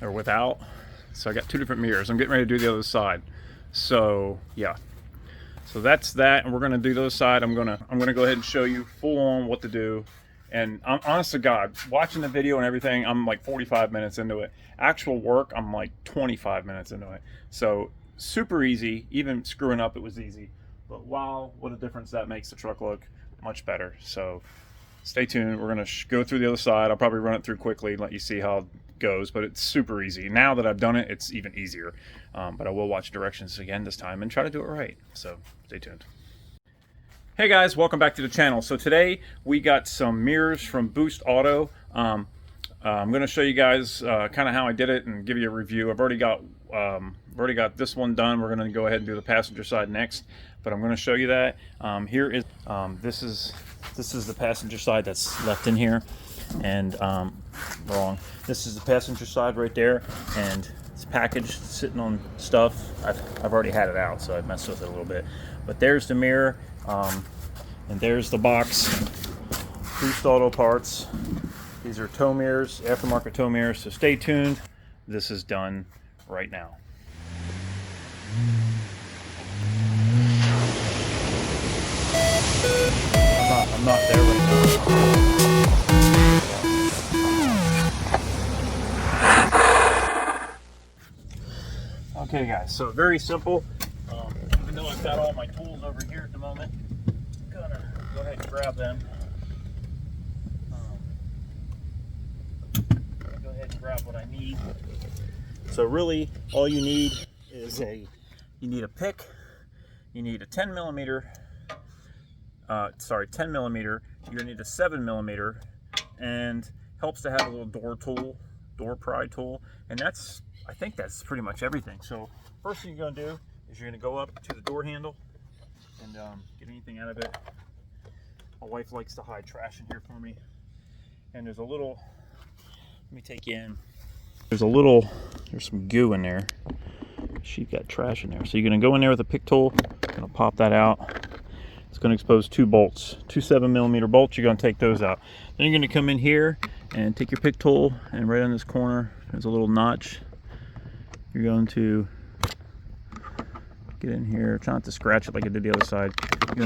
or without. So I got two different mirrors. I'm getting ready to do the other side. So yeah. So that's that, and we're gonna do the other side. I'm gonna go ahead and show you full on what to do. And I'm honest to God, watching the video and everything, I'm like 45 minutes into it. Actual work, I'm like 25 minutes into it. So super easy. Even screwing up, it was easy. But wow, what a difference that makes the truck look much better. So stay tuned. We're gonna go through the other side. I'll probably run it through quickly and let you see how it goes, but it's super easy. Now that I've done it, it's even easier. But I will watch directions again this time and try to do it right. So stay tuned. Hey guys, welcome back to the channel. So today we got some mirrors from Boost Auto. I'm going to show you guys kind of how I did it and give you a review. I've already got this one done. We're going to go ahead and do the passenger side next, but I'm going to show you that. Here is this is the passenger side that's left in here, and wrong. This is the passenger side right there, and it's packaged, sitting on stuff. I've already had it out, so I messed with it a little bit. But there's the mirror. And there's the box, Boost Auto parts. These are tow mirrors, aftermarket tow mirrors, so stay tuned. This is done right now. I'm not there right now. Okay guys, so very simple. Even though I've got all my tools over here at the moment, I'm gonna go ahead and grab them. Go ahead and grab what I need. So really, all you need is you need a pick. You need a 10 millimeter. 10 millimeter. You're gonna need a 7 millimeter, and helps to have a little door pry tool, and I think that's pretty much everything. So first thing you're gonna do is you're going to go up to the door handle and get anything out of it. My wife likes to hide trash in here for me. And there's a little, let me take you in. There's some goo in there. She's got trash in there. So you're going to go in there with a pick tool, going to pop that out. It's going to expose two bolts, two 7 millimeter bolts. You're going to take those out. Then you're going to come in here and take your pick tool, and right on this corner, there's a little notch. You're going to get in here, try not to scratch it like I did the other side. You're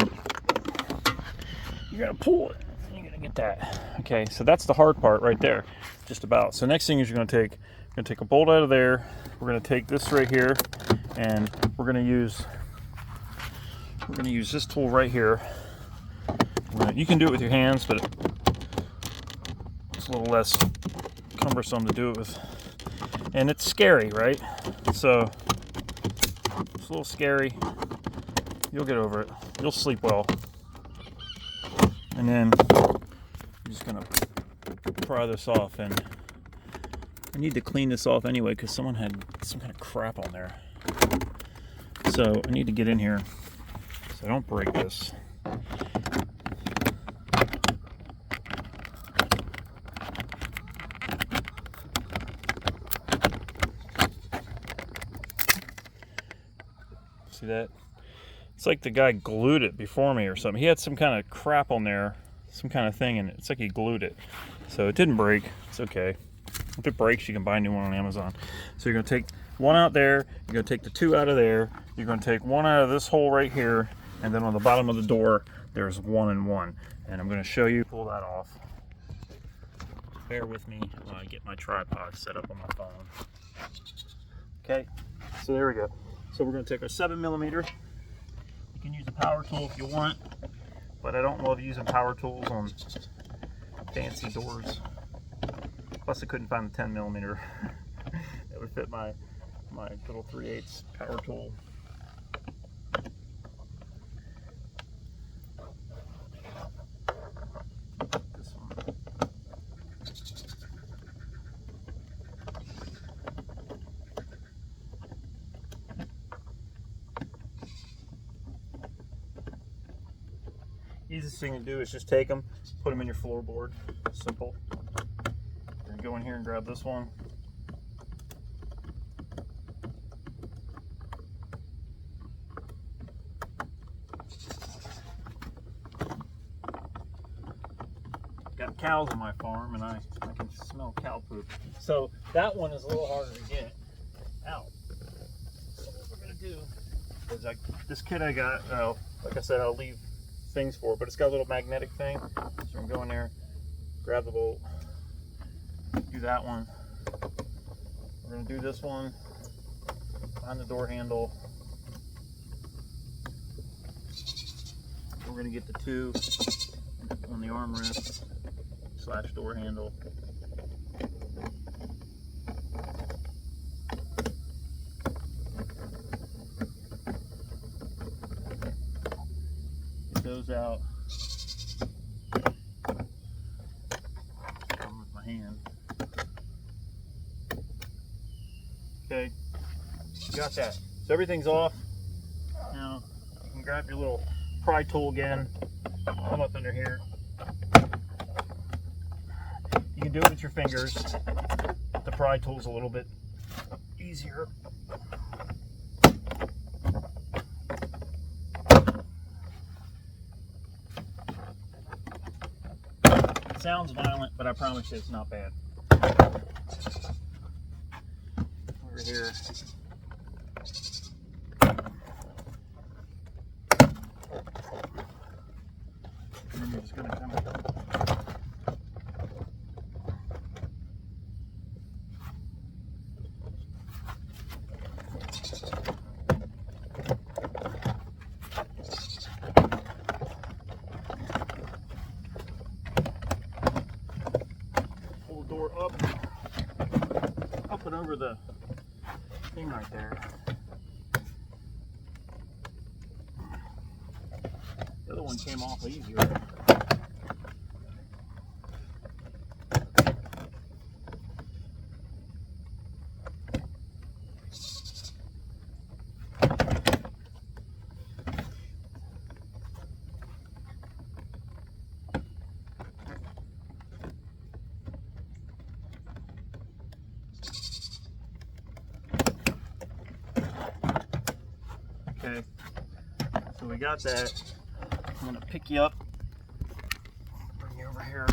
gonna pull it, and you're gonna get that. Okay, so that's the hard part right there, just about. So next thing is you're gonna take a bolt out of there. We're gonna take this right here, and we're gonna use this tool right here. You can do it with your hands, but it's a little less cumbersome to do it with. And it's scary, right? So it's a little scary. You'll get over it. You'll sleep well. And then I'm just gonna pry this off, and I need to clean this off anyway because someone had some kind of crap on there. So I need to get in here so I don't break this. See that? It's like the guy glued it before me or something. He had some kind of crap on there, some kind of thing in it. It's like he glued it. So it didn't break. It's okay. If it breaks, you can buy a new one on Amazon. So you're going to take one out there. You're going to take the two out of there. You're going to take one out of this hole right here. And then on the bottom of the door, there's 1 and 1. And I'm going to show you. Pull that off. Bear with me while I get my tripod set up on my phone. Okay, so there we go. So we're going to take our 7 millimeter. You can use a power tool if you want, but I don't love using power tools on fancy doors. Plus I couldn't find the 10 millimeter that would fit my little 3/8 power tool. This one. Easiest thing to do is just take them, put them in your floorboard. Simple. Then go in here and grab this one. cows on my farm, and I can smell cow poop. So that one is a little harder to get out. So what we're gonna do is this kit I got, like I said, I'll leave things for, but it's got a little magnetic thing. So I'm going there, grab the bolt, do that one. We're gonna do this one behind the door handle. We're gonna get the two on the armrest / door handle. Get those out. With my hand. Okay, got that. So everything's off. Now you can grab your little pry tool again. Come up under here. You can do it with your fingers. The pry tool's a little bit easier. It sounds violent, but I promise you it's not bad. Over here. And then you're just going to come pull the door up and over the thing right there. The other one came off easier. Okay, so we got that. I'm going to pick you up, bring you over here.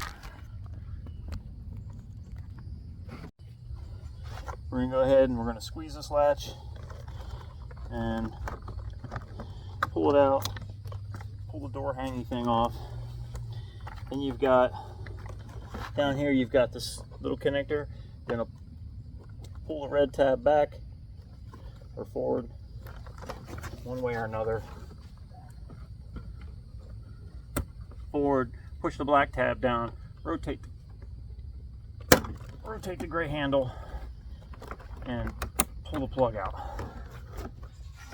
We're going to go ahead and we're going to squeeze this latch and pull it out, pull the door hanging thing off. Then you've got, down here you've got this little connector. You're going to pull the red tab back or forward, one way or another. Forward, push the black tab down, rotate the gray handle, and pull the plug out.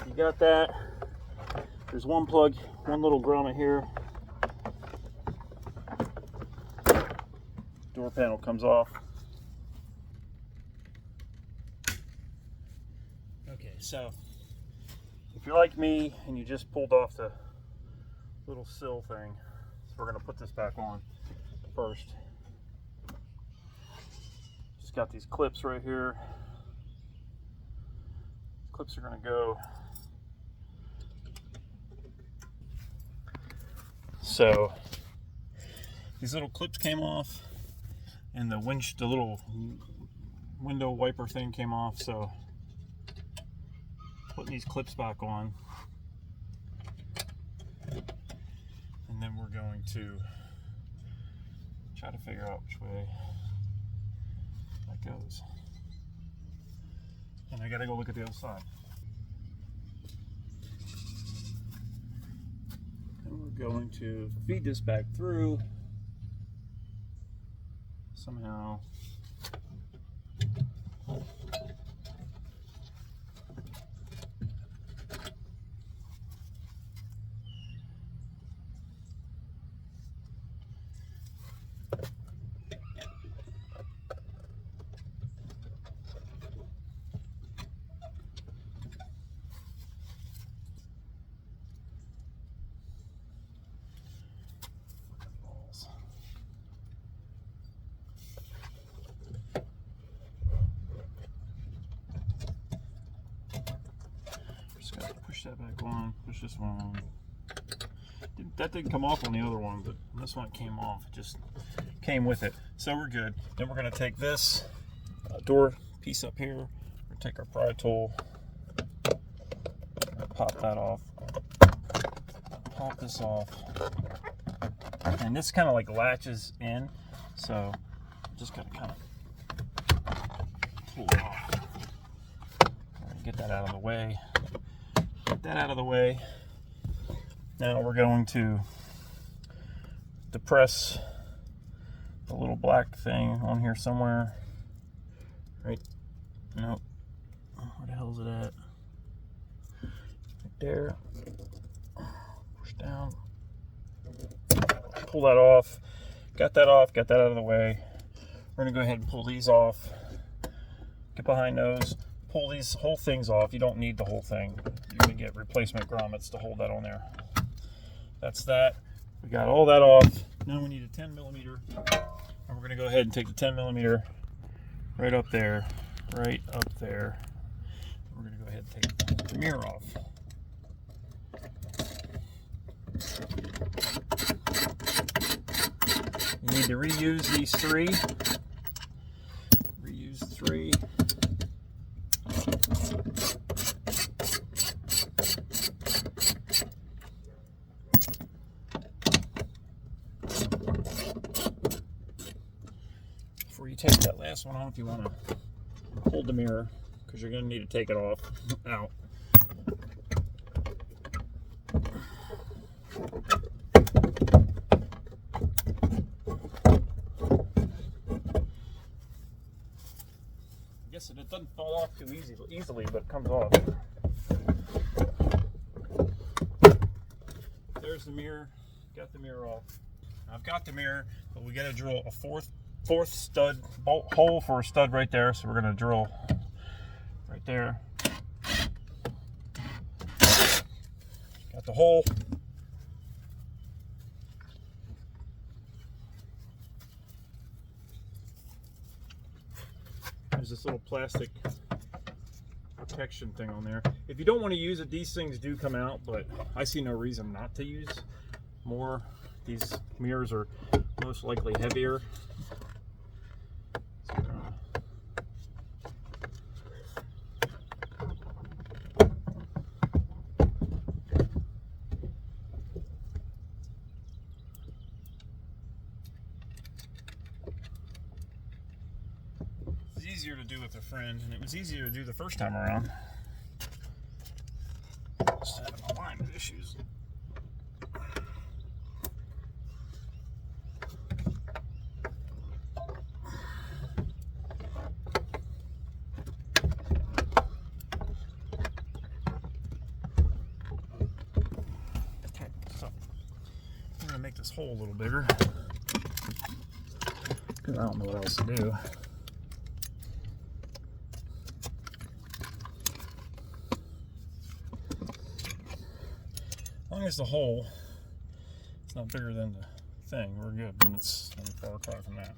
You got that. There's one plug, one little grommet here. Door panel comes off. Okay, so if you're like me and you just pulled off the little sill thing, so we're going to put this back on first. Just got these clips right here. Clips are going to go. So these little clips came off, and the little window wiper thing came off. So putting these clips back on, and then we're going to try to figure out which way that goes. And I gotta go look at the other side. And we're going to feed this back through somehow. Just gotta push that back on, push this one on. That didn't come off on the other one, but this one came off. It just came with it. So we're good. Then we're going to take this door piece up here. We'll take our pry tool, pop that off, pop this off, and this kind of like latches in, so just got to kind of pull it off. Get that out of the way. Get that out of the way. Now we're going to depress the little black thing on here somewhere. Right? Nope. Where the hell is it at? Right there. Push down. Pull that off. Got that off. Got that out of the way. We're going to go ahead and pull these off. Get behind those. Pull these whole things off. You don't need the whole thing. You can get replacement grommets to hold that on there. That's that. We got all that off. Now we need a 10 millimeter. And we're going to go ahead and take the 10 millimeter right up there. Right up there. We're going to go ahead and take the mirror off. You need to reuse these three. Reuse three. Before you take that last one off, you want to hold the mirror because you're going to need to take it off out. I guess it doesn't fall off too easily, but it comes off. There's the mirror. Got the mirror off. I've got the mirror, but we got to drill a fourth stud bolt hole for a stud right there. So we're going to drill right there. Got the hole. There's this little plastic protection thing on there. If you don't want to use it, these things do come out, but I see no reason not to use more. These mirrors are most likely heavier. It's easier to do with a friend, and it was easier to do the first time around. Just had alignment issues. Okay, so I'm gonna make this hole a little bigger because I don't know what else to do. As long as the hole is not bigger than the thing, we're good. And it's not far apart from that.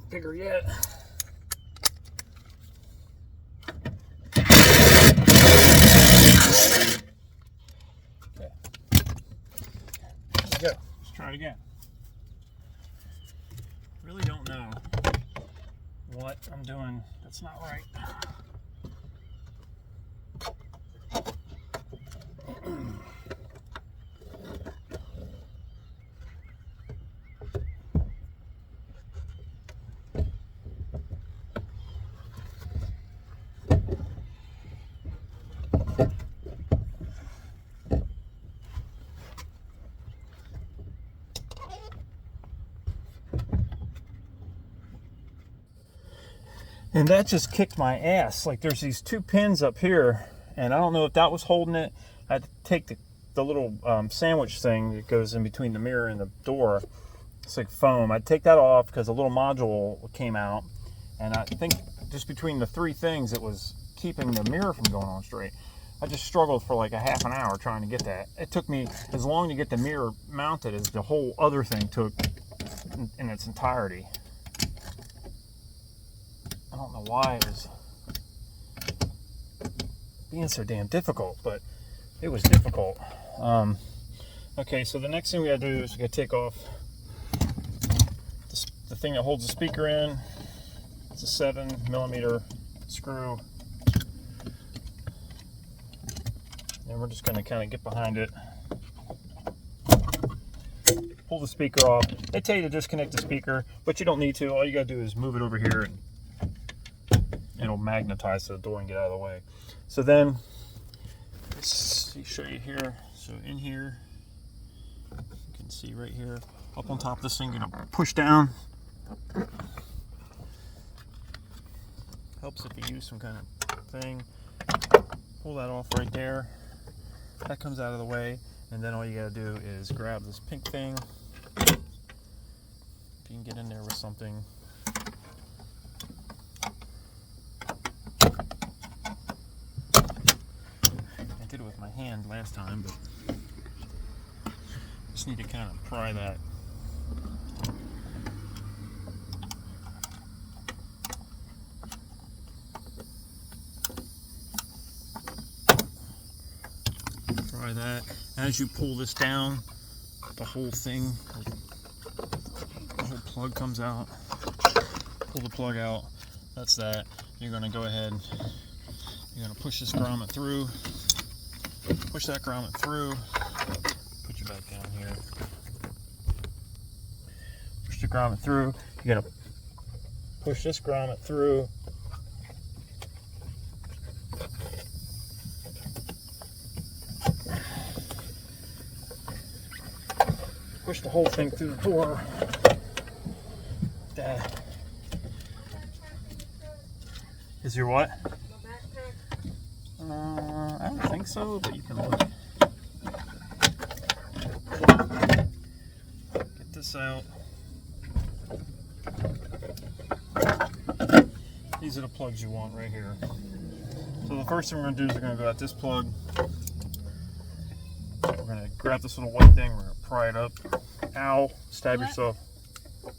Bigger yet. Go. Let's try it again. Really don't know what I'm doing that's not right. And that just kicked my ass. Like there's these two pins up here, and I don't know if that was holding it. I had to take the little sandwich thing that goes in between the mirror and the door. It's like foam. I'd take that off because a little module came out, and I think just between the three things it was keeping the mirror from going on straight. I just struggled for like a half an hour trying to get that. It took me as long to get the mirror mounted as the whole other thing took in its entirety. I don't know why it was being so damn difficult, but it was difficult. Okay, so the next thing we gotta do is we gotta take off the thing that holds the speaker in. It's a 7mm screw. And we're just going to kind of get behind it, pull the speaker off. They tell you to disconnect the speaker, but you don't need to. All you got to do is move it over here and it'll magnetize to the door and get out of the way. So then, let's show you here. So in here, you can see right here, up on top of this thing, you're going to push down. Helps if you use some kind of thing. Pull that off right there. That comes out of the way, and then all you gotta do is grab this pink thing. If you can get in there with something. I did it with my hand last time, but just need to kind of pry that. Try that. As you pull this down, the whole thing, the whole plug comes out. Pull the plug out. That's that. You're going to go ahead, you're going to push this grommet through. Push that grommet through. Put you back down here. Push the grommet through. You're going to push this grommet through. Push the whole thing through the door. That. Is your what? I don't think so, but you can look. Get this out. These are the plugs you want right here. So the first thing we're going to do is we're going to go at this plug. We're going to grab this little white thing. We're going to pry it up. Ow! Stab yourself. You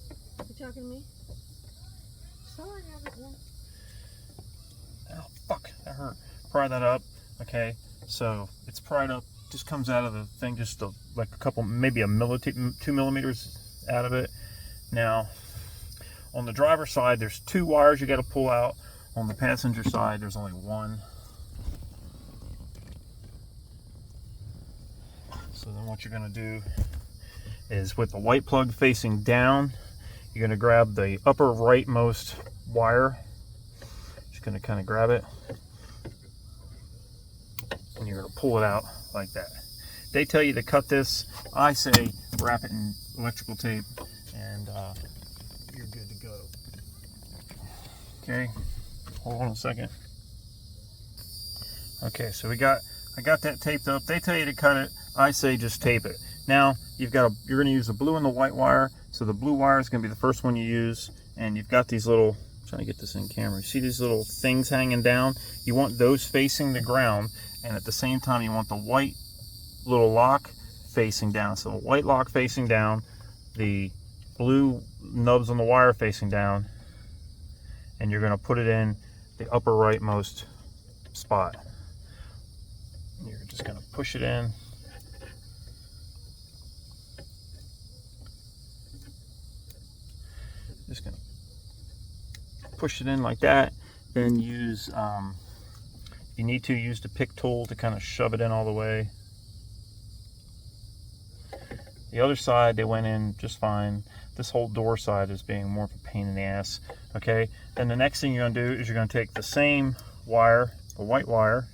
talking to me? Sorry, I haven't. Ow! Fuck! That hurt. Pry that up. Okay. So it's pried up. Just comes out of the thing. Just like a couple, maybe a 2 millimeters out of it. Now, on the driver's side, there's 2 wires you got to pull out. On the passenger side, there's only 1. So then what you're going to do is with the white plug facing down, you're going to grab the upper rightmost wire. Just going to kind of grab it. And you're going to pull it out like that. They tell you to cut this. I say wrap it in electrical tape and you're good to go. Okay, hold on a second. Okay, so I got that taped up. They tell you to cut it. I say just tape it. Now you're going to use the blue and the white wire. So the blue wire is going to be the first one you use, and you've got these little. I'm trying to get this in camera. You see these little things hanging down? You want those facing the ground, and at the same time you want the white little lock facing down. So the white lock facing down, the blue nubs on the wire facing down, and you're going to put it in the upper rightmost spot. You're just going to push it in. Just going to push it in like that. Then use, if you need to, use the pick tool to kind of shove it in all the way. The other side, they went in just fine. This whole door side is being more of a pain in the ass. Okay, then the next thing you're going to do is you're going to take the same wire, the white wire,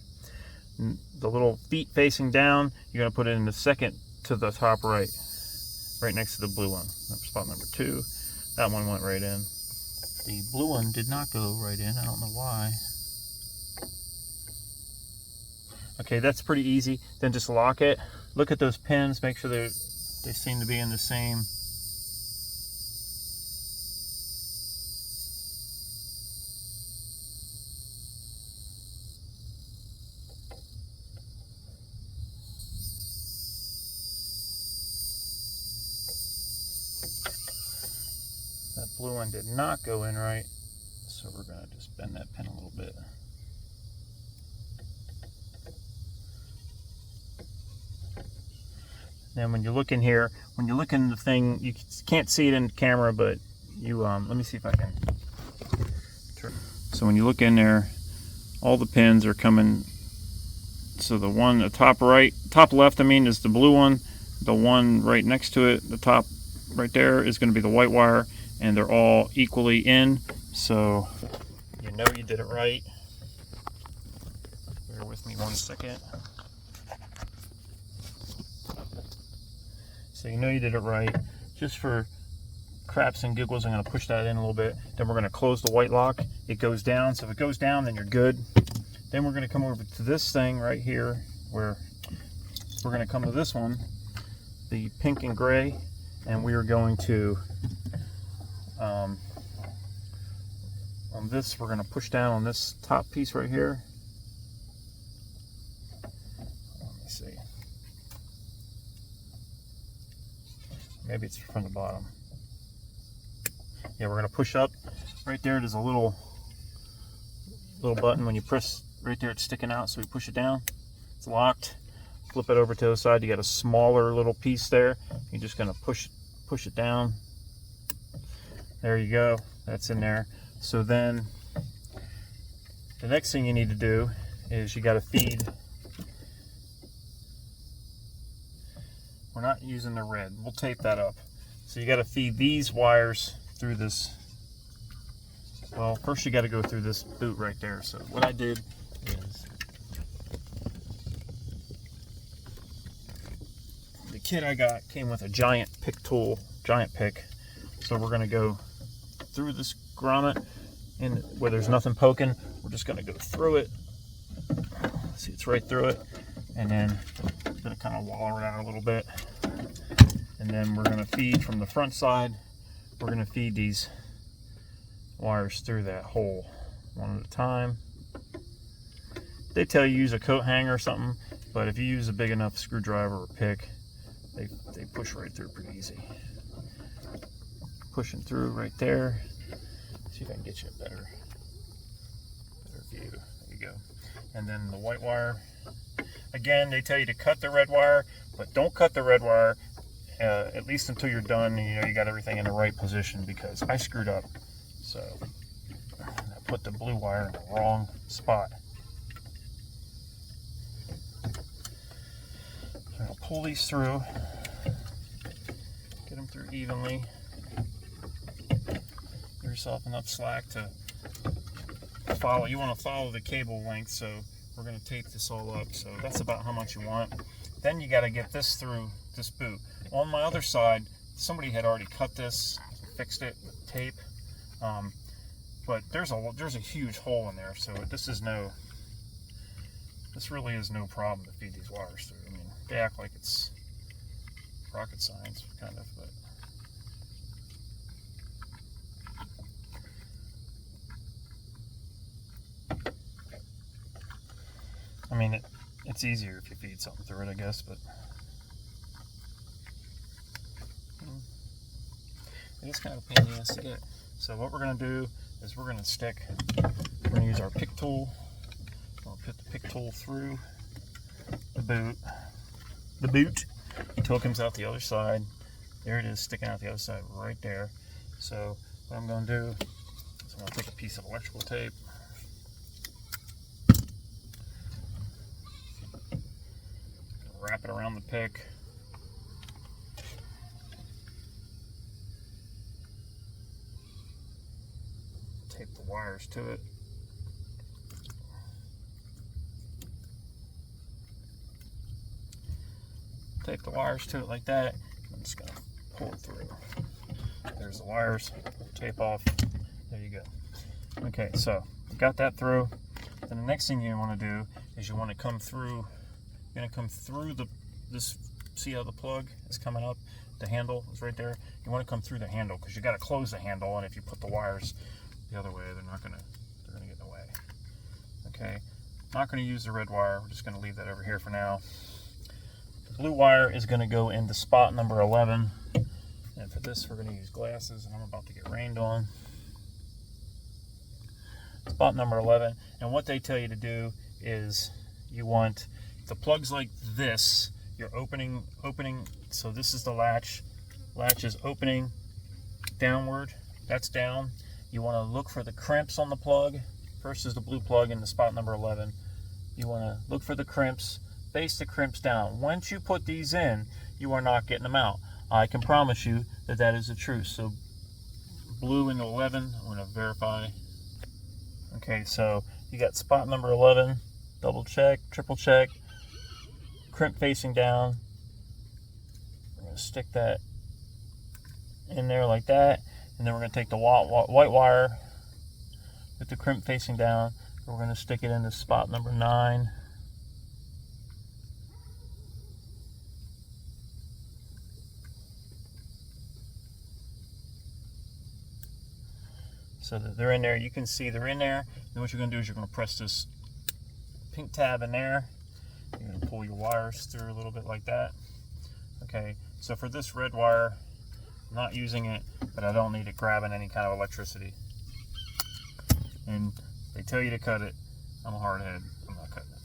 the little feet facing down, you're going to put it in the second to the top right next to the blue one. Spot number 2. That one went right in. The blue one did not go right in. I don't know why. Okay, that's pretty easy. Then just lock it. Look at those pins. Make sure they seem to be in the same. That blue one did not go in right, so we're going to just bend that pin a little bit. Then when you look in here, when you look in the thing, you can't see it in camera, but you, let me see if I can. So when you look in there, all the pins are coming. So the one, the top right, top left, I mean, is the blue one. The one right next to it, the top right there, is going to be the white wire, and they're all equally in. So you know you did it right. Bear with me 1 second. So you know you did it right. Just for craps and giggles, I'm going to push that in a little bit. Then we're going to close the white lock. It goes down. So if it goes down, then you're good. Then we're going to come over to this thing right here, where we're going to come to this one, the pink and gray, and we are going to, on this, we're going to push down on this top piece right here. Let me see. Maybe it's from the bottom. Yeah, we're going to push up. Right there, there's a little button. When you press right there, it's sticking out, so we push it down. It's locked. Flip it over to the other side. You got a smaller little piece there. You're just going to push it down. There you go. That's in there. So then the next thing you need to do is you got to feed. We're not using the red. We'll tape that up. So you got to feed these wires through this. Well, first you got to go through this boot right there. So what I did is, the kit I got came with a giant pick tool, giant pick. So we're going to go through this grommet, and where there's nothing poking, we're just going to go through it. See, it's right through it, and then we're going to kind of waller it out a little bit. And then we're going to feed from the front side. We're going to feed these wires through that hole one at a time. They tell you use a coat hanger or something, but if you use a big enough screwdriver or pick, they push right through pretty easy. Pushing through right there. See if I can get you a better view. There you go. And then the white wire. Again, they tell you to cut the red wire, but don't cut the red wire at least until you're done and you know you got everything in the right position, because I screwed up. So I put the blue wire in the wrong spot. So I'll pull these through, get them through evenly. Give yourself enough slack to follow. You want to follow the cable length, so we're going to tape this all up. So that's about how much you want. Then you got to get this through this boot. On my other side, somebody had already cut this, fixed it with tape, but there's a huge hole in there. So this really is no problem to feed these wires through. I mean, they act like it's rocket science, kind of, but. I mean, it's easier if you feed something through it, I guess, but it's kind of a pain in the ass to get. So what we're going to do is we're going to use our pick tool. We'll put the pick tool through the boot until it comes out the other side. There it is, sticking out the other side right there. So what I'm going to do is I'm going to take a piece of electrical tape, wrap it around the pick. Tape the wires to it. Tape the wires to it like that. I'm just going to pull it through. There's the wires. Tape off. There you go. Okay, so got that through. Then the next thing you want to do is you want to come through. You're going to come through this. See how the plug is coming up? The handle is right there. You want to come through the handle because you got to close the handle, and if you put the wires the other way, they're going to get in the way. Okay, not going to use the red wire. We're just going to leave that over here for now. The blue wire is going to go into spot number 11. And for this, we're going to use glasses, and I'm about to get rained on. Spot number 11. And what they tell you to do is you want the plugs like this. You're opening. So this is the latch. Latch is opening downward. That's down. You want to look for the crimps on the plug. First is the blue plug in the spot number 11. You want to look for the crimps. Base the crimps down. Once you put these in, you are not getting them out. I can promise you that that is the truth. So blue in 11, I'm going to verify. Okay, so you got spot number 11, double check, triple check, crimp facing down. We're going to stick that in there like that, and then we're going to take the white wire with the crimp facing down, and we're going to stick it into spot number 9. So that they're in there. You can see they're in there. Then what you're going to do is you're going to press this pink tab in there. You're going to pull your wires through a little bit like that. Okay, so for this red wire, I'm not using it, but I don't need it grabbing any kind of electricity. And they tell you to cut it. I'm a hardhead. I'm not cutting it.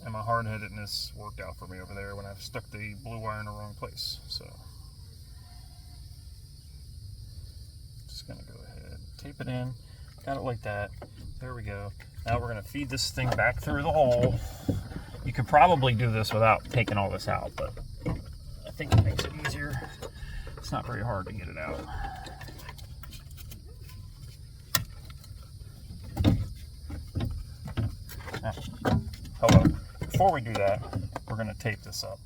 And my hard-headedness worked out for me over there when I stuck the blue wire in the wrong place. So just going to go ahead, tape it in. Got it like that. There we go. Now we're going to feed this thing back through the hole. You could probably do this without taking all this out, but I think it makes it easier. It's not very hard to get it out. Now, hello. Before we do that, we're going to tape this up.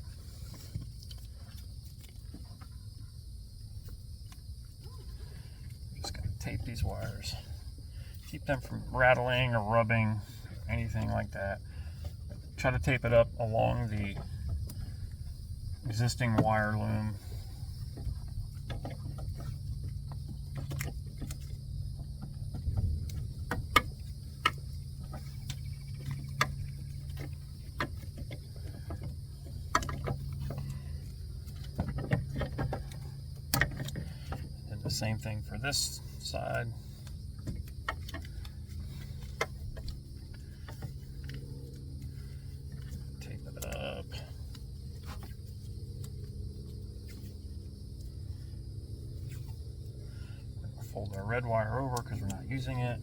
I'm just going to tape these wires. Keep them from rattling or rubbing, anything like that. Try to tape it up along the existing wire loom. And the same thing for this side. Fold our red wire over because we're not using it.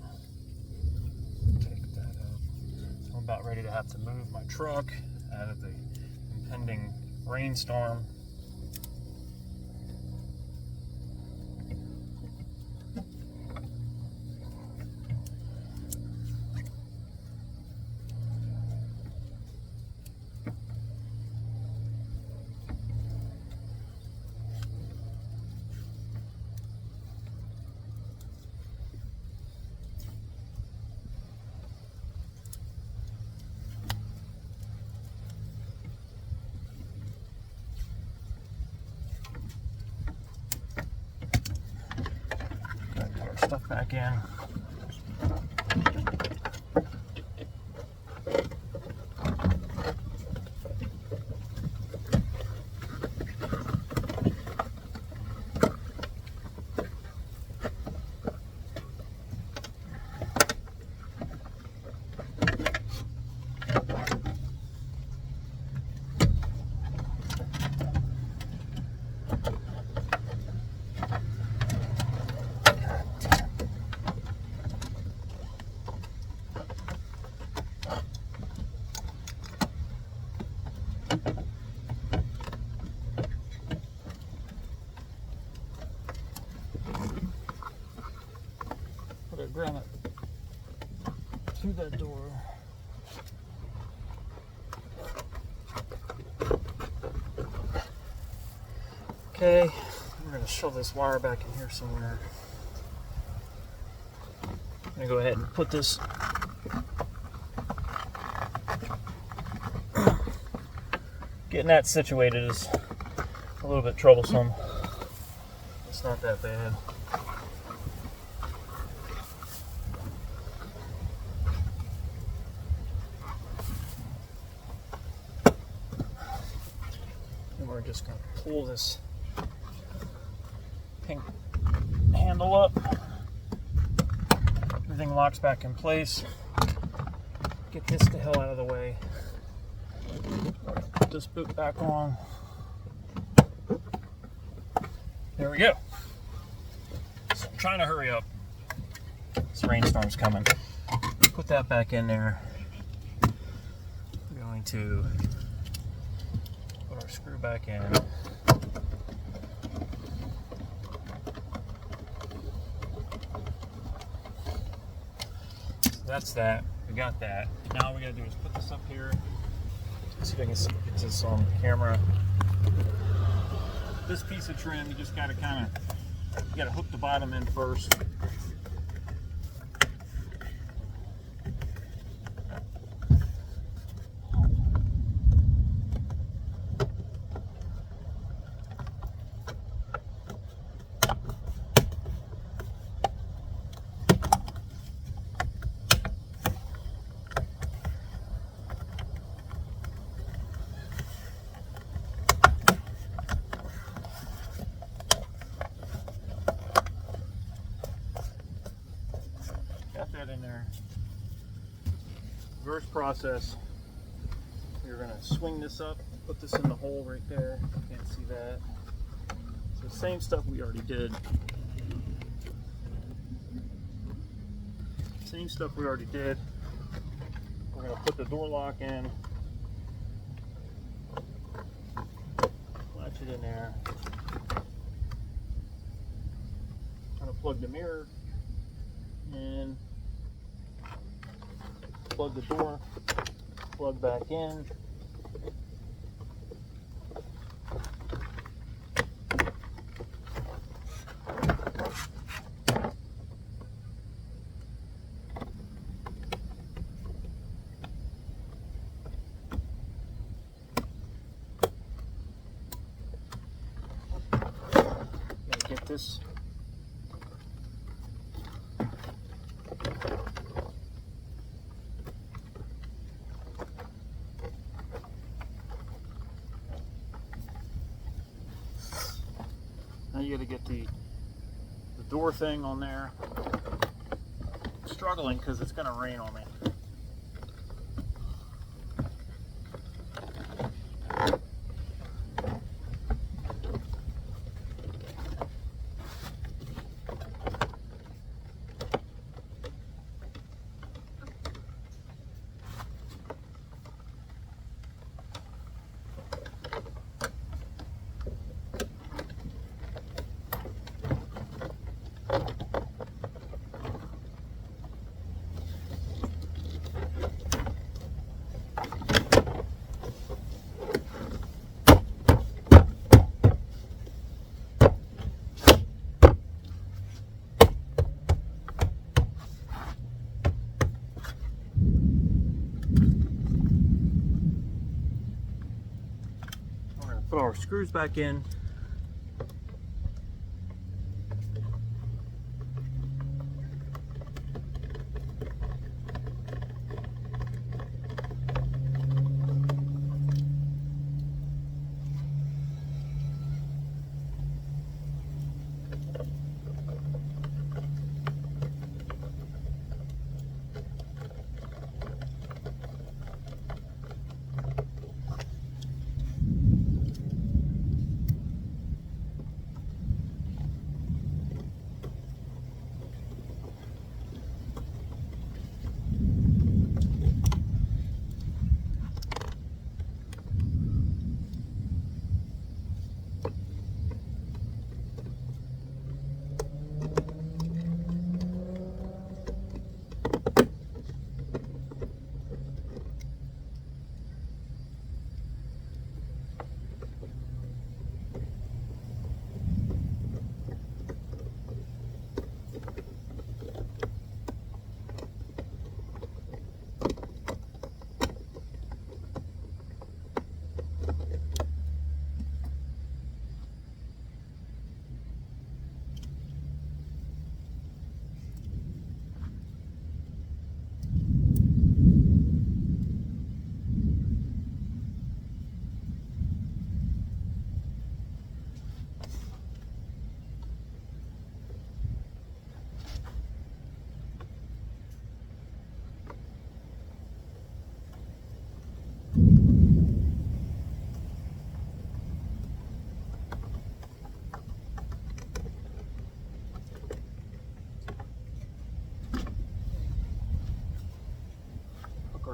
Take that up. I'm about ready to have to move my truck out of the impending rainstorm. Stuff back in. Put a grommet through that door. Okay, we're going to shove this wire back in here somewhere. I'm going to go ahead and put this getting that situated is a little bit troublesome. It's not that bad. And we're just going to pull this locking handle up. Everything locks back in place. Get this the hell out of the way. Put this boot back on. There we go. So I'm trying to hurry up. This rainstorm's coming. Put that back in there. We're going to put our screw back in. So that's that. We got that. Now all we gotta do is put this up here. Let's see if I can get this on camera. This piece of trim, you just gotta you gotta hook the bottom in first. Got that in there. Reverse process. You're gonna swing this up, put this in the hole right there. Can't see that. So same stuff we already did. Same stuff we already did. We're gonna put the door lock in. Latch it in there. I'm gonna plug the mirror in. Plug the door, plug back in. Gotta get this. Now you got to get the door thing on there. I'm struggling because it's going to rain on me. Put our screws back in.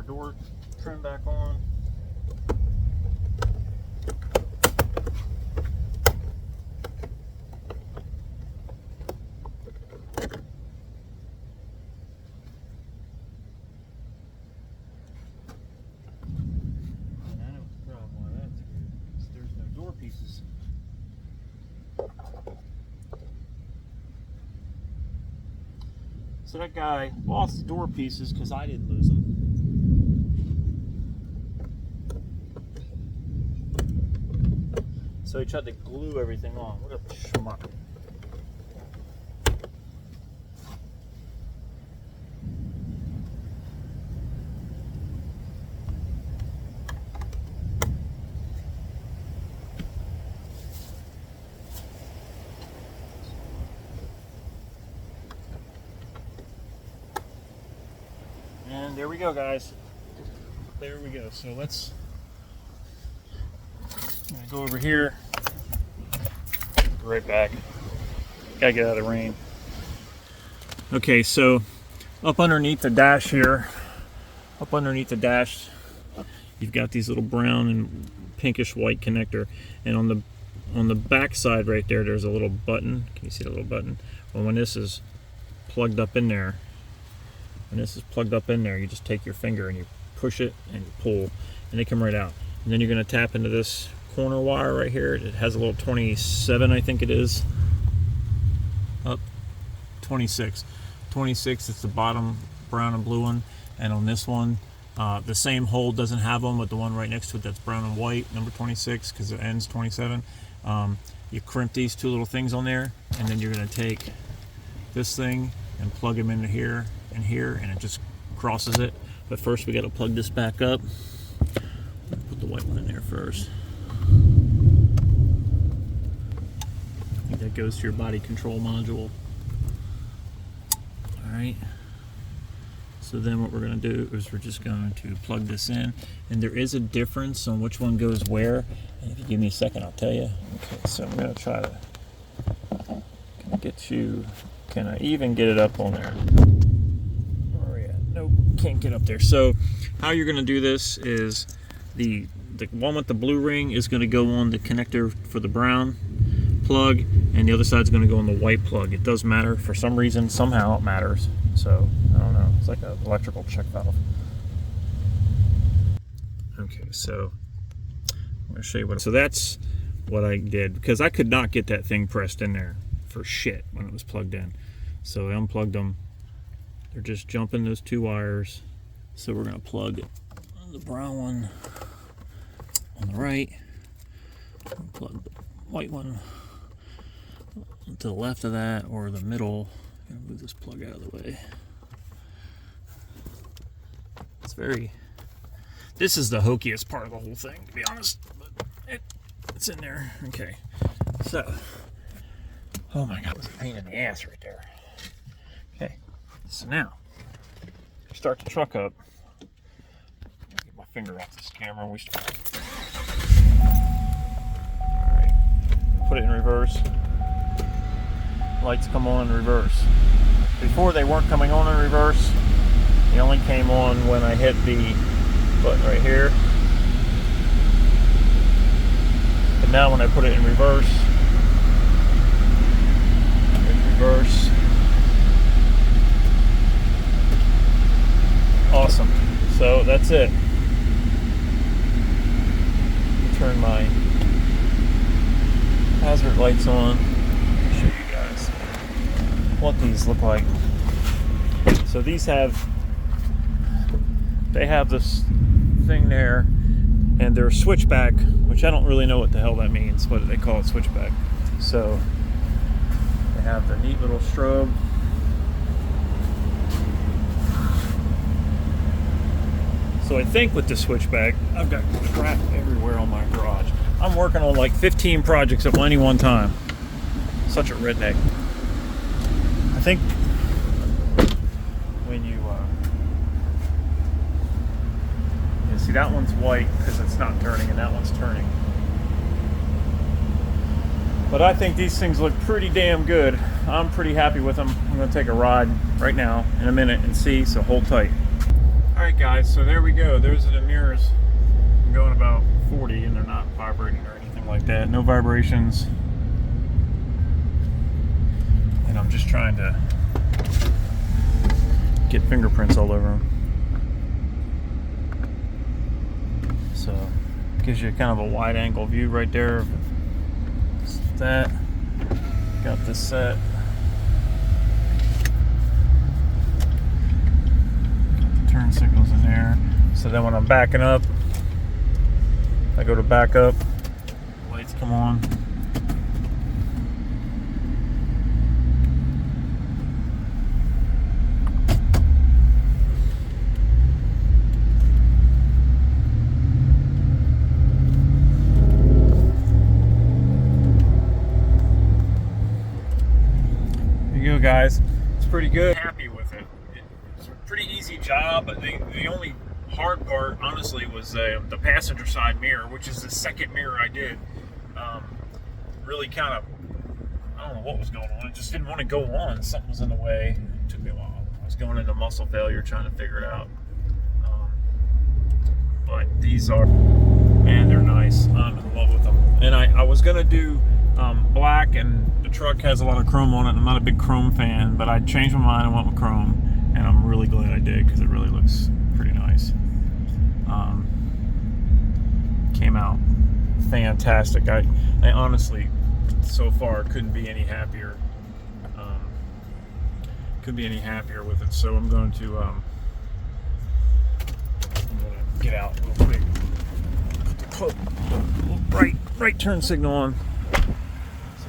our door trim back on. Pieces. So that guy lost the door pieces because I didn't lose them. So he tried to glue everything on. What a schmuck. And there we go, guys. There we go. So let's go over here. Right back. Gotta get out of the rain. Okay, so up underneath the dash here, you've got these little brown and pinkish white connector, and on the back side right there, there's a little button. Can you see the little button? Well, when this is plugged up in there, you just take your finger and you push it and you pull, and they come right out. And then you're going to tap into this corner wire right here. It has a little 27, I think it is. Up 26. 26, it's the bottom brown and blue one. And on this one, the same hole doesn't have them, but the one right next to it that's brown and white, number 26, because it ends 27. You crimp these two little things on there, and then you're going to take this thing and plug them into here and here, and it just crosses it. But first we got to plug this back up. Put the white one in there first. I think that goes to your body control module. Alright, so then what we're going to do is we're just going to plug this in, and there is a difference on which one goes where, and if you give me a second I'll tell you. Okay, so I'm going to try to can I even get it up on there? Nope, can't get up there. So how you're going to do this is the one with the blue ring is going to go on the connector for the brown plug, and the other side is going to go on the white plug. It does matter for some reason, somehow it matters. So I don't know, it's like an electrical check valve. Okay, so I'm going to show you what. So that's what I did, because I could not get that thing pressed in there for shit when it was plugged in. So I unplugged them. They're just jumping those two wires. So we're going to plug the brown one on the right, plug the white one to the left of that, or the middle. I'm going to move this plug out of the way. This is the hokiest part of the whole thing, to be honest, but it's in there. Okay, so, oh my God, it was a pain in the ass right there. Okay, so now, start the truck up. Get my finger off this camera. We start. All right, put it in reverse. Lights come on in reverse. Before they weren't coming on in reverse. They only came on when I hit the button right here. But now when I put it in reverse, awesome. So that's it. Turn my hazard lights on. Show you guys what these look like. So these have this thing there, and they're switchback, which I don't really know what the hell that means, but they call it switchback. So they have the neat little strobe. So I think with the switchback, I've got crap everywhere on my garage. I'm working on like 15 projects at any one time. Such a redneck. I think when you see, that one's white because it's not turning, and that one's turning. But I think these things look pretty damn good. I'm pretty happy with them. I'm going to take a ride right now in a minute and see, so hold tight. Alright guys, so there we go. Those are the mirrors. I'm going about 40 and they're not vibrating or anything like that. No vibrations. And I'm just trying to get fingerprints all over them. So, gives you kind of a wide angle view right there. That. Got this set. Got the turn signals in there. So then when I'm backing up, I go to back up, lights come on. There you go, guys. It's pretty good. Happy with it. It's a pretty easy job. The only hard part, honestly, was the passenger side mirror, which is the second mirror I did. Really kind of, I don't know what was going on. It just didn't want to go on. Something was in the way. It took me a while. I was going into muscle failure trying to figure it out. But these are, man, they're nice. I'm in love with them. And I was going to do black, and the truck has a lot of chrome on it. I'm not a big chrome fan, but I changed my mind and went with chrome. And I'm really glad I did, because it really looks pretty nice. Came out fantastic. I honestly, so far, couldn't be any happier. Couldn't be any happier with it. So I'm going to get out real quick. Put the right turn signal on. So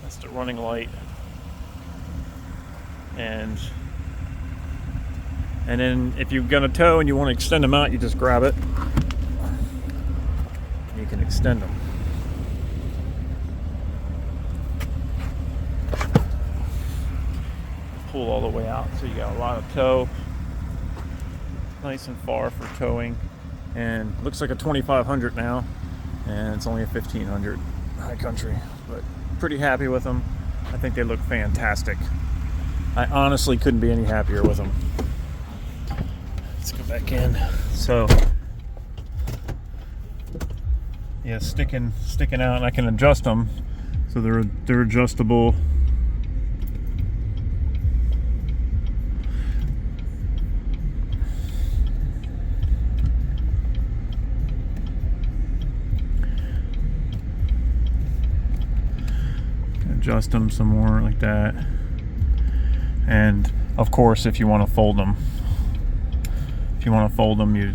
that's the running light. And then if you're gonna tow and you want to extend them out, you just grab it. You can extend them. Pull all the way out, so you got a lot of tow. Nice and far for towing. And looks like a 2500 now, and it's only a 1500 HighCountry. But pretty happy with them. I think they look fantastic. I honestly couldn't be any happier with them. Let's go back in. So, yeah, sticking out, and I can adjust them, so they're adjustable. Adjust them some more like that. And of course, if you want to fold them, you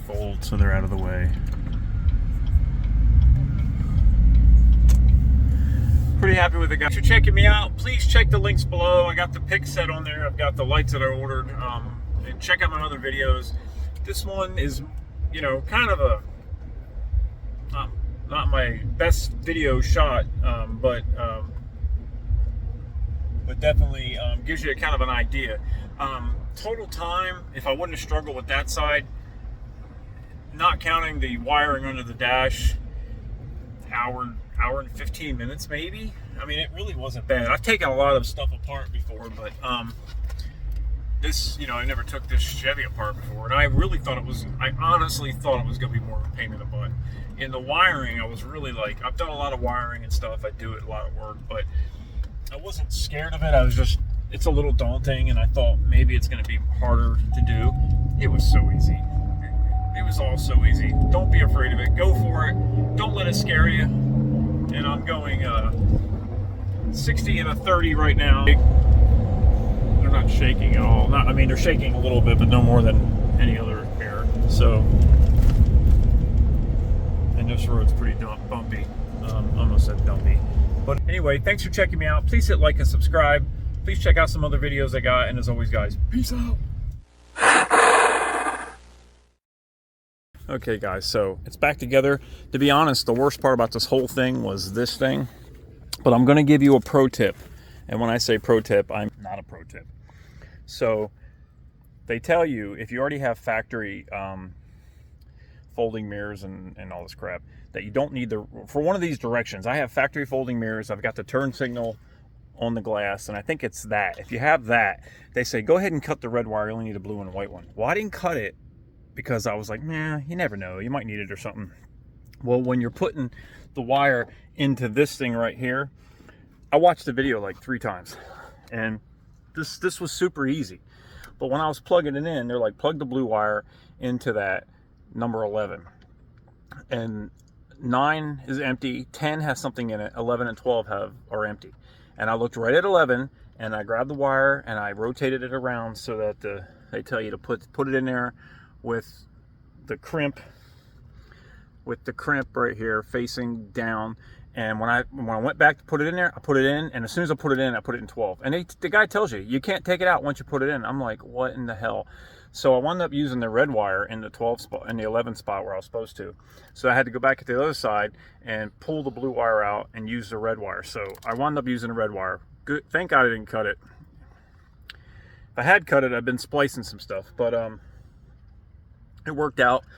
fold so they're out of the way. Pretty happy with it, guys. If you're checking me out, please check the links below. I got the pick set on there. I've got the lights that I ordered. And check out my other videos. This one is, you know, kind of a not my best video shot, but definitely gives you a kind of an idea. Total time, if I wouldn't have struggled with that side, not counting the wiring under the dash, hour and 15 minutes maybe. I mean, it really wasn't bad. I've taken a lot of stuff apart before, but this, you know, I never took this Chevy apart before, and I honestly thought it was going to be more of a pain in the butt. In the wiring, I was really like, I've done a lot of wiring and stuff. I do it a lot of work, but I wasn't scared of it. I was just, it's a little daunting, and I thought maybe it's going to be harder to do. It was so easy. It was all so easy. Don't be afraid of it. Go for it. Don't let it scare you. And I'm going 60 and a 30 right now. They're not shaking at all. I mean, they're shaking a little bit, but no more than any other mirror. So, and this road's pretty bumpy. Almost said dumpy. But anyway, thanks for checking me out. Please hit like and subscribe. Please check out some other videos I got. And as always, guys, peace out. Okay, guys, so it's back together. To be honest, the worst part about this whole thing was this thing. But I'm going to give you a pro tip. And when I say pro tip, I'm not a pro tip. So they tell you, if you already have factory folding mirrors and all this crap, that you don't need for one of these directions. I have factory folding mirrors. I've got the turn signal on the glass, and I think it's that. If you have that, they say go ahead and cut the red wire. You only need a blue and white one. Well, I didn't cut it because I was like, nah, you never know. You might need it or something. Well, when you're putting the wire into this thing right here, I watched the video like 3 times, and this was super easy. But when I was plugging it in, they're like, plug the blue wire into that number 11. And 9 is empty, 10 has something in it, 11 and 12 are empty. And I looked right at 11, and I grabbed the wire and I rotated it around so that they tell you to put it in there with the crimp right here facing down. And when I went back to put it in there, I put it in, and as soon as I put it in 12. And the guy tells you can't take it out once you put it in. I'm like, what in the hell? So I wound up using the red wire in the 12 spot, in the 11 spot where I was supposed to. So I had to go back to the other side and pull the blue wire out and use the red wire. So I wound up using the red wire. Good, thank God I didn't cut it. If I had cut it, I'd been splicing some stuff, but it worked out.